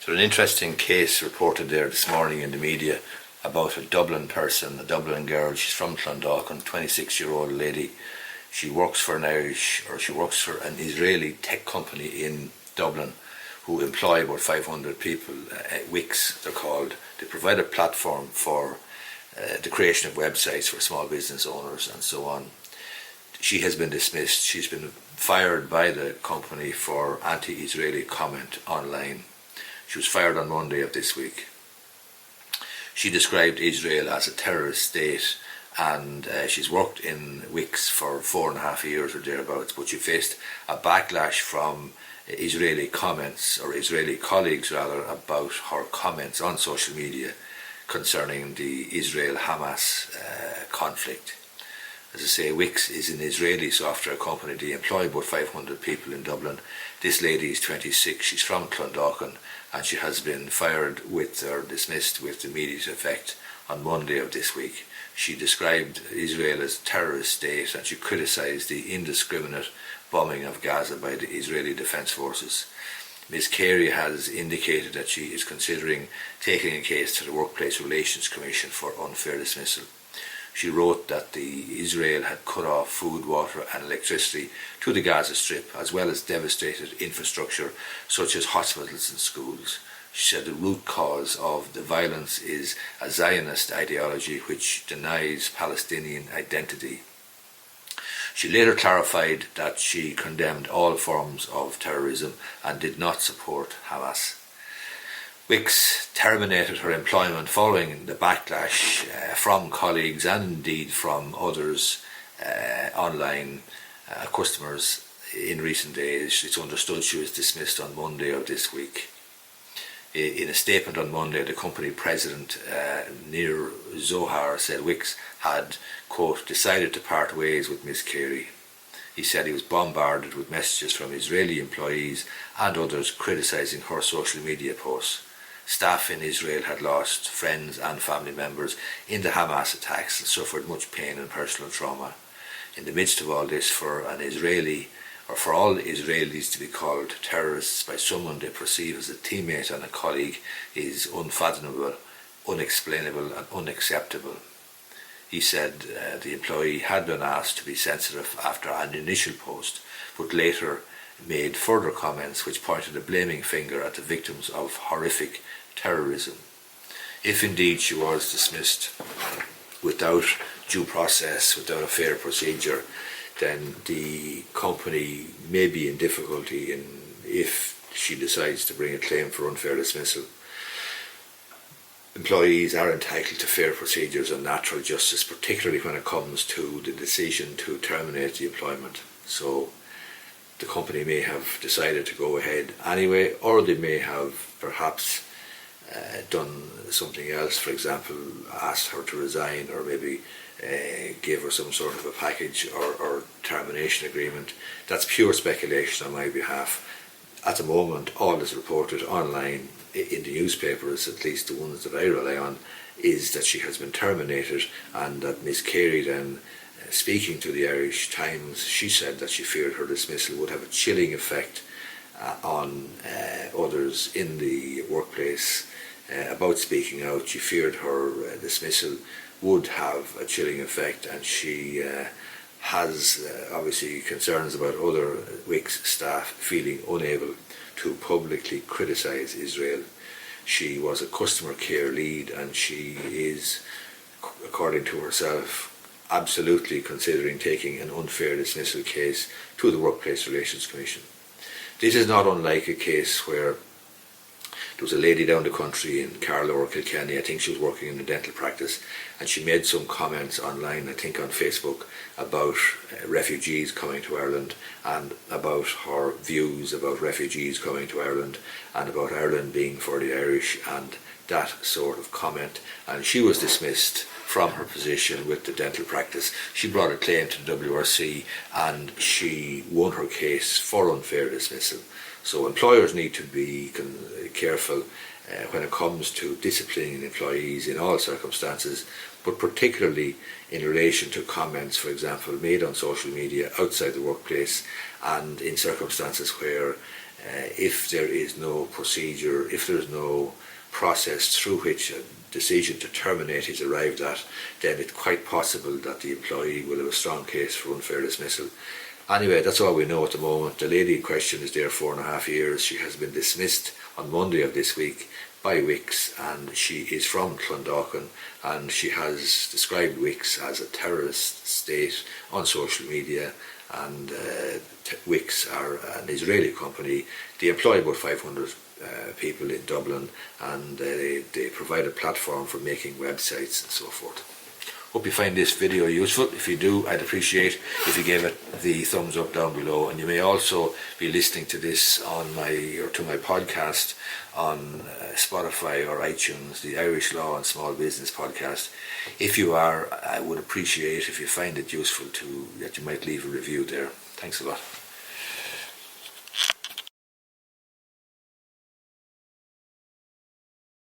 So an interesting case reported there this morning in the media about a Dublin person, a Dublin girl. She's from Clondalkin, 26-year-old lady. She works for an Israeli tech company in Dublin who employ about 500 people. Wix, they're called. They provide a platform for the creation of websites for small business owners and so on. She has been dismissed. She's been fired by the company for anti-Israeli comment online. She was fired on Monday of this week. She described Israel as a terrorist state, and she's worked in Wix for 4.5 years or thereabouts, but she faced a backlash from Israeli comments, or Israeli colleagues rather, about her comments on social media concerning the Israel-Hamas conflict. As I say, Wix is an Israeli software company. They employ about 500 people in Dublin. This lady is 26, she's from Clondalkin, and she has been fired or dismissed with immediate effect on Monday of this week. She described Israel as a terrorist state, and she criticised the indiscriminate bombing of Gaza by the Israeli Defence Forces. Ms. Carey has indicated that she is considering taking a case to the Workplace Relations Commission for unfair dismissal. She wrote that Israel had cut off food, water and electricity to the Gaza Strip, as well as devastated infrastructure such as hospitals and schools. She said the root cause of the violence is a Zionist ideology which denies Palestinian identity. She later clarified that she condemned all forms of terrorism and did not support Hamas. Wix terminated her employment following the backlash from colleagues and indeed from others online customers in recent days. It's understood she was dismissed on Monday of this week. In a statement on Monday, the company president, Nir Zohar, said Wix had, quote, decided to part ways with Ms. Carey. He said he was bombarded with messages from Israeli employees and others criticising her social media posts. Staff in Israel had lost friends and family members in the Hamas attacks and suffered much pain and personal trauma. In the midst of all this, for all Israelis to be called terrorists by someone they perceive as a teammate and a colleague is unfathomable, unexplainable and unacceptable. He said the employee had been asked to be sensitive after an initial post, but later made further comments which pointed a blaming finger at the victims of horrific terrorism. If indeed she was dismissed without due process, without a fair procedure, then the company may be in difficulty if she decides to bring a claim for unfair dismissal. Employees are entitled to fair procedures and natural justice, particularly when it comes to the decision to terminate the employment. So the company may have decided to go ahead anyway, or they may have perhaps done something else, for example, asked her to resign, or maybe gave her some sort of a package or termination agreement. That's pure speculation on my behalf. At the moment, all that's reported online in the newspapers, at least the ones that I rely on, is that she has been terminated, and that Ms. Carey then, speaking to the Irish Times, she said that she feared her dismissal would have a chilling effect on others in the workplace about speaking out. She feared her dismissal would have a chilling effect, and she has obviously concerns about other Wix staff feeling unable to publicly criticise Israel. She was a customer care lead, and she is, according to herself, absolutely considering taking an unfair dismissal case to the Workplace Relations Commission. This is not unlike a case where there was a lady down the country in Carlow or Kilkenny. I think she was working in a dental practice, and she made some comments online, I think on Facebook, about refugees coming to Ireland, and about her views about refugees coming to Ireland, and about Ireland being for the Irish, and that sort of comment. And she was dismissed from her position with the dental practice. She brought a claim to the WRC, and she won her case for unfair dismissal. So employers need to be careful when it comes to disciplining employees in all circumstances, but particularly in relation to comments, for example, made on social media outside the workplace, and in circumstances where if there is no procedure, if there is no process through which a decision to terminate is arrived at, then it's quite possible that the employee will have a strong case for unfair dismissal. Anyway, that's all we know at the moment. The lady in question is there 4.5 years. She has been dismissed on Monday of this week by Wix, and she is from Clondalkin, and she has described Wix as a terrorist state on social media. And Wix are an Israeli company. They employ about 500 people in Dublin, and they provide a platform for making websites and so forth. Hope you find this video useful. If you do, I'd appreciate if you gave it the thumbs up down below. And you may also be listening to this on to my podcast on Spotify or iTunes, the Irish Law and Small Business Podcast. If you are, I would appreciate if you find it useful that you might leave a review there. Thanks a lot.